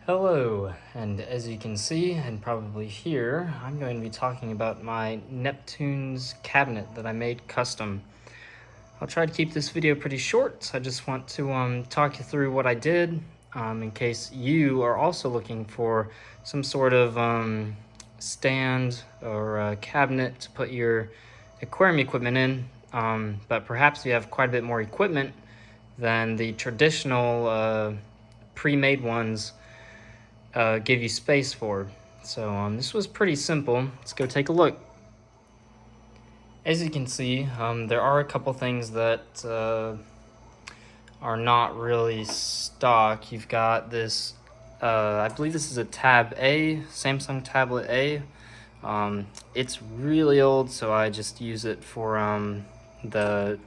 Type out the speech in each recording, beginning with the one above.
Hello, and as you can see and probably hear, I'm going to be talking about my Neptune's cabinet that I made custom. I'll try to keep this video pretty short. I just want to talk you through what I did in case you are also looking for some sort of stand or cabinet to put your aquarium equipment in, but perhaps you have quite a bit more equipment than the traditional pre-made ones give you space for. So this was pretty simple. Let's go take a look. As you can see, there are a couple things that are not really stock. You've got this, I believe this is a Tab A, Samsung Tablet A. It's really old, so I just use it for the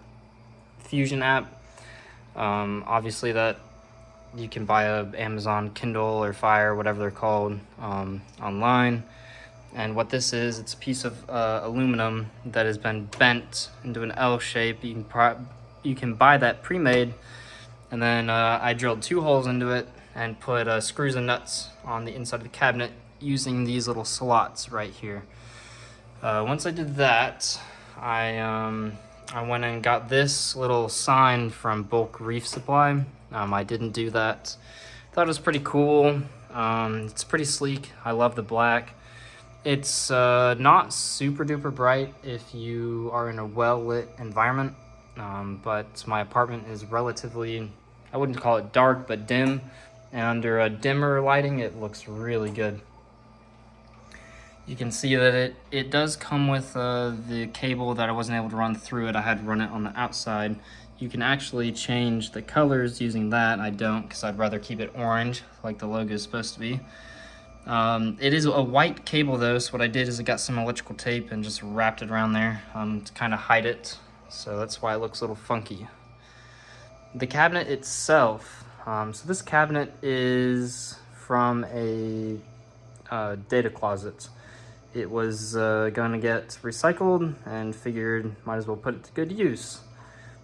Fusion app. Obviously that you can buy a Amazon Kindle or Fire, whatever they're called, online. And what this is, it's a piece of aluminum that has been bent into an L shape. You can buy that pre-made, and then I drilled 2 holes into it and put screws and nuts on the inside of the cabinet using these little slots right here. Once I did that, I went and got this little sign from Bulk Reef Supply. I didn't do that. Thought it was pretty cool. It's pretty sleek. I love the black. It's not super duper bright if you are in a well-lit environment, but my apartment is relatively, I wouldn't call it dark, but dim. And under a dimmer lighting, it looks really good. You can see that it does come with the cable that I wasn't able to run through it. I had to run it on the outside. You can actually change the colors using that. I don't, because I'd rather keep it orange like the logo is supposed to be. It is a white cable though, so what I did is I got some electrical tape and just wrapped it around there to kind of hide it. So that's why it looks a little funky. The cabinet itself, so this cabinet is from a data closet. It was going to get recycled and figured might as well put it to good use.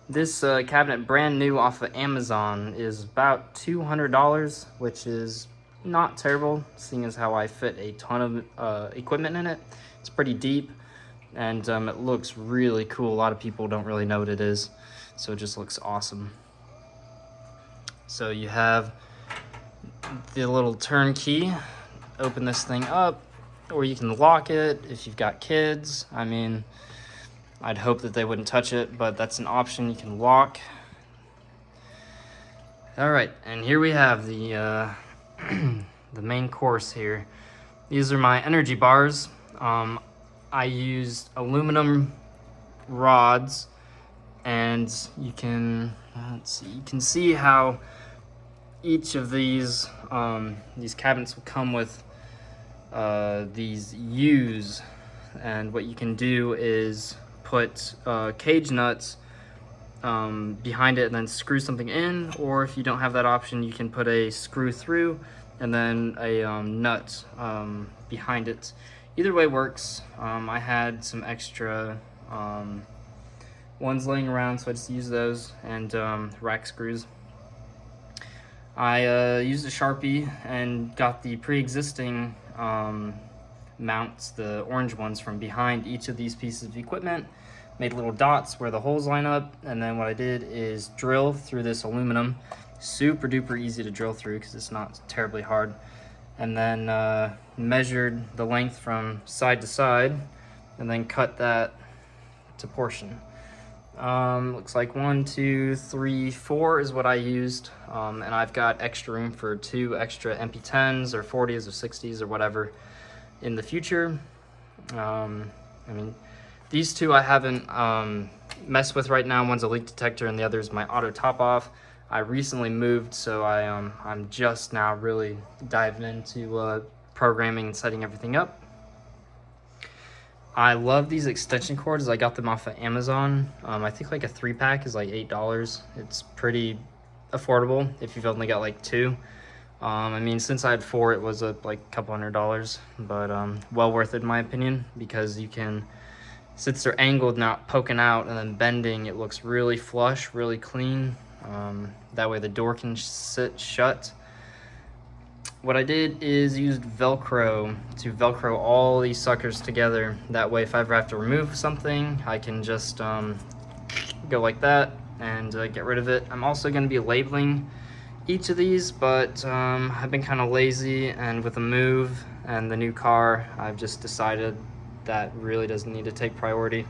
This cabinet, brand new off of Amazon, is about $200, which is not terrible, seeing as how I fit a ton of equipment in it. It's pretty deep, and it looks really cool. A lot of people don't really know what it is, so it just looks awesome. So you have the little turnkey. Open this thing up, or you can lock it if you've got kids. I mean, I'd hope that they wouldn't touch it, but that's an option you can lock. All right, and here we have the the main course here. These are my energy bars. I used aluminum rods, and you can see how each of these cabinets will come with these U's, and what you can do is put cage nuts behind it and then screw something in, or if you don't have that option, you can put a screw through and then a nut behind it. Either way works. I had some extra ones laying around, so I just used those, and rack screws. I used a Sharpie and got the pre-existing mounts, the orange ones, from behind each of these pieces of equipment, made little dots where the holes line up, and then what I did is drill through this aluminum. Super duper easy to drill through because it's not terribly hard, and then measured the length from side to side and then cut that to portion. Looks like 1, 2, 3, 4 is what I used, and I've got extra room for 2 extra MP10s or 40s or 60s or whatever in the future. I mean, these 2 I haven't messed with right now. One's a leak detector and the other is my auto top off. I recently moved, so I'm just now really diving into programming and setting everything up. I love these extension cords. I got them off of Amazon. I think like a 3-pack is like $8. It's pretty affordable if you've only got like 2. I mean, since I had 4, it was like a couple $100, but well worth it in my opinion, because you can, since they're angled, not poking out and then bending, it looks really flush, really clean. That way the door can sit shut. what I did is used Velcro to Velcro all these suckers together. That way, if I ever have to remove something, I can just go like that and get rid of it. I'm also going to be labeling each of these, but I've been kind of lazy, and with the move and the new car, I've just decided that really doesn't need to take priority.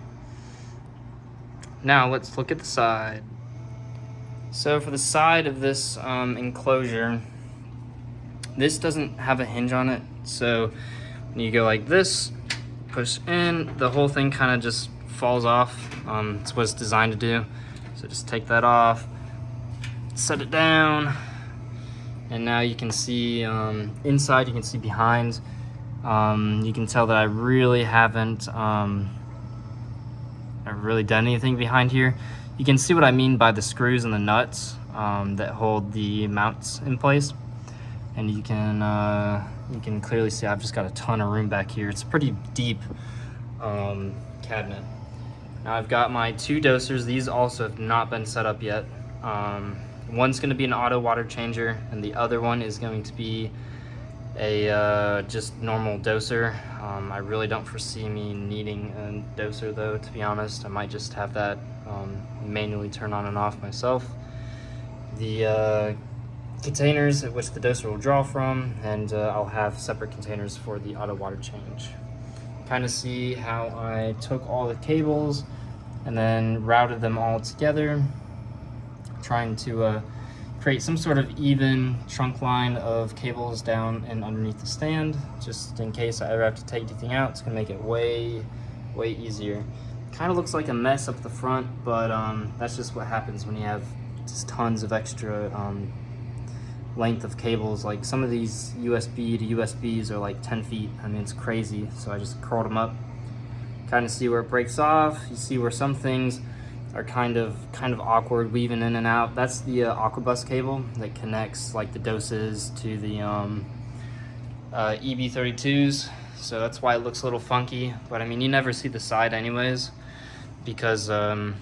Now let's look at the side. So for the side of this enclosure, this doesn't have a hinge on it, so when you go like this, push in, the whole thing kind of just falls off. It's what it's designed to do. So just take that off, set it down, and now you can see inside, you can see behind. You can tell that I really haven't really done anything behind here. You can see what I mean by the screws and the nuts that hold the mounts in place. And you can clearly see I've just got a ton of room back here. It's a pretty deep cabinet. Now I've got my 2 dosers. These also have not been set up yet. One's going to be an auto water changer, and the other one is going to be a just normal doser. I really don't foresee me needing a doser though, to be honest. I might just have that manually turn on and off myself. The containers at which the doser will draw from, and I'll have separate containers for the auto water change. Kind of see how I took all the cables and then routed them all together, trying to create some sort of even trunk line of cables down and underneath the stand, just in case I ever have to take anything out. It's gonna make it way easier. Kind of looks like a mess up the front, but that's just what happens when you have just tons of extra length of cables. Like some of these USB to USBs are like 10 feet. I mean, it's crazy. So I just curled them up. Kind of see where it breaks off. You see where some things are kind of awkward, weaving in and out. That's the Aquabus cable that connects like the doses to the EB32s. So that's why it looks a little funky. But I mean, you never see the side anyways, because the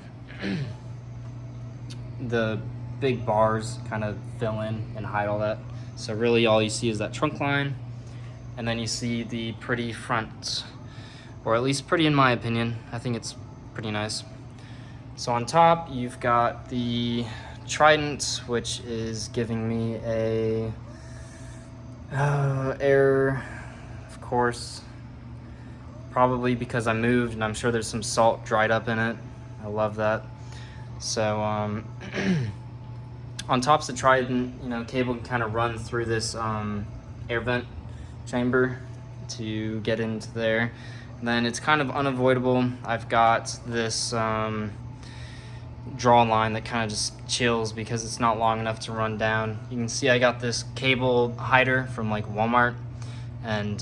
big bars kind of fill in and hide all that. So really all you see is that trunk line, and then you see the pretty front, or at least pretty in my opinion. I think it's pretty nice. So on top you've got the Trident, which is giving me a air, of course, probably because I moved and I'm sure there's some salt dried up in it. I love that. So on top's the Trident, you know, cable can kind of run through this air vent chamber to get into there. And then it's kind of unavoidable. I've got this draw line that kind of just chills because it's not long enough to run down. You can see I got this cable hider from like Walmart, and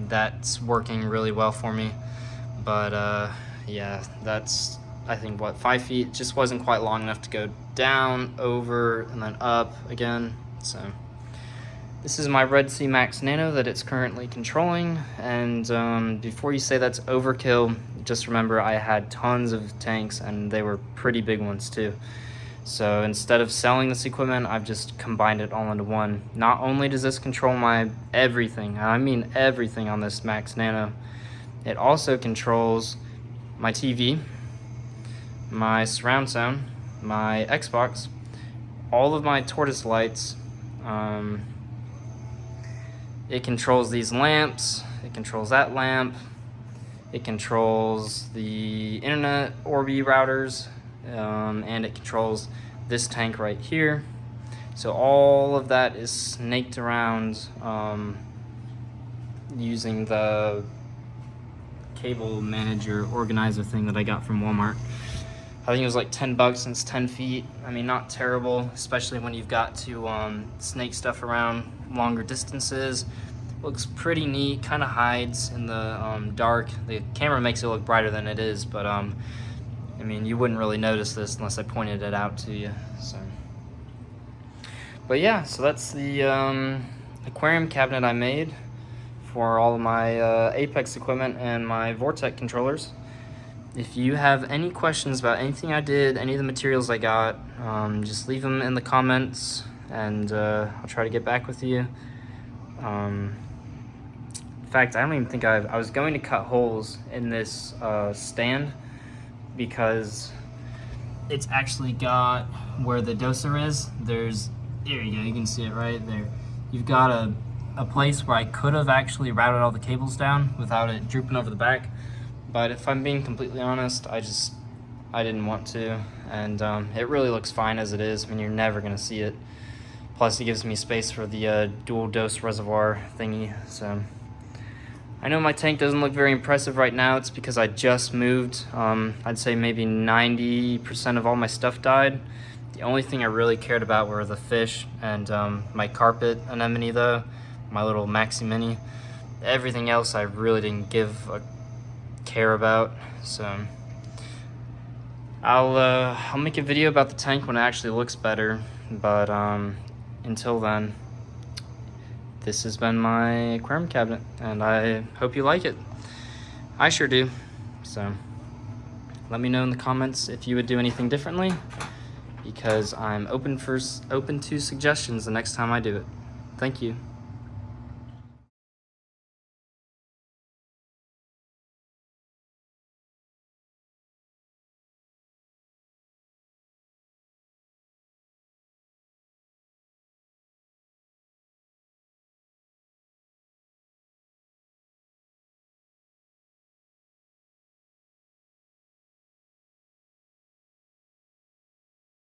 that's working really well for me. But yeah, that's, I think, what, 5 feet. Just wasn't quite long enough to go down, over, and then up again. So this is my Red Sea Max Nano that it's currently controlling. And before you say that's overkill, just remember I had tons of tanks, and they were pretty big ones too. So instead of selling this equipment, I've just combined it all into one. Not only does this control my everything, and I mean everything on this Max Nano, it also controls my TV, my surround sound, my Xbox, all of my Tortoise lights. It controls these lamps, it controls that lamp, it controls the internet Orbi routers, and it controls this tank right here. So all of that is snaked around using the cable manager organizer thing that I got from Walmart. I think it was like $10 and it's 10 feet. I mean, not terrible, especially when you've got to snake stuff around longer distances. Looks pretty neat, kind of hides in the dark. The camera makes it look brighter than it is, but I mean, you wouldn't really notice this unless I pointed it out to you. So, but yeah, so that's the aquarium cabinet I made for all of my Apex equipment and my Vortec controllers. If you have any questions about anything I did, any of the materials I got, just leave them in the comments, and I'll try to get back with you. In fact, I don't even think I was going to cut holes in this stand because it's actually got where the doser is. There you go, you can see it right there. You've got a place where I could have actually routed all the cables down without it drooping over the back. But if I'm being completely honest, I didn't want to. And it really looks fine as it is. I mean, you're never gonna see it. Plus it gives me space for the dual dose reservoir thingy. So I know my tank doesn't look very impressive right now. It's because I just moved. I'd say maybe 90% of all my stuff died. The only thing I really cared about were the fish and my carpet anemone though, my little Maxi Mini. Everything else I really didn't give a care about. So I'll make a video about the tank when it actually looks better. But until then, this has been my aquarium cabinet, and I hope you like it. I sure do. So let me know in the comments if you would do anything differently, because I'm open to suggestions the next time I do it. Thank you.